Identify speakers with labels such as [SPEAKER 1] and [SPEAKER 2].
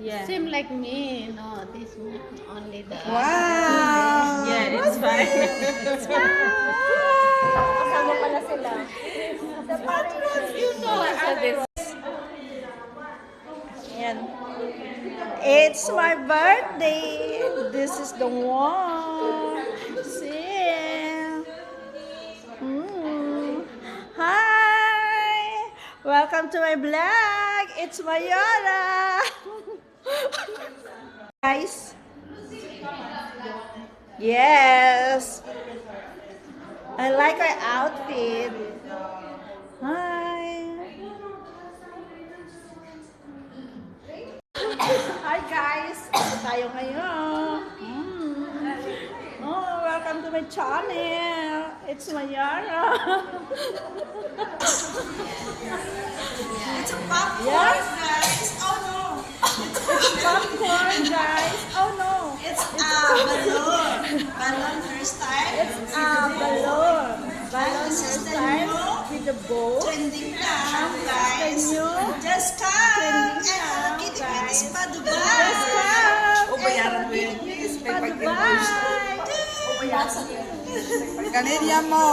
[SPEAKER 1] Yeah.
[SPEAKER 2] Same like me. No, this one only the.
[SPEAKER 3] Wow!
[SPEAKER 1] Yeah, it's fine. It's fine.
[SPEAKER 4] Kasama pala sila.
[SPEAKER 3] You know, Ayan. It's my birthday. This is the one. See? Hi! Welcome to my vlog. It's Mayora. Guys. Yes. I like my outfit. Hi. Hi guys. Ito tayo ngayon. Oh, welcome to my channel. It's Mayara.
[SPEAKER 5] It's a popcorn,
[SPEAKER 3] Yes.
[SPEAKER 5] guys. Oh no.
[SPEAKER 3] Popcorn, guys. Oh no.
[SPEAKER 5] It's a balloon. Balloon hairstyle.
[SPEAKER 3] It's a balloon. Balloon
[SPEAKER 5] This is the
[SPEAKER 3] hairstyle
[SPEAKER 5] new
[SPEAKER 3] with the bow.
[SPEAKER 5] trending now, guys.
[SPEAKER 3] The new
[SPEAKER 5] Just come
[SPEAKER 3] trending
[SPEAKER 5] and
[SPEAKER 3] now,
[SPEAKER 5] Kitty
[SPEAKER 3] guys.
[SPEAKER 5] Kitty Spa
[SPEAKER 3] Just
[SPEAKER 5] Dubai.
[SPEAKER 3] come.
[SPEAKER 1] O, bayaran mo yan.
[SPEAKER 3] Kitty Spa Dubai.
[SPEAKER 1] O, bayaran mo yan.
[SPEAKER 5] Ganyan mo.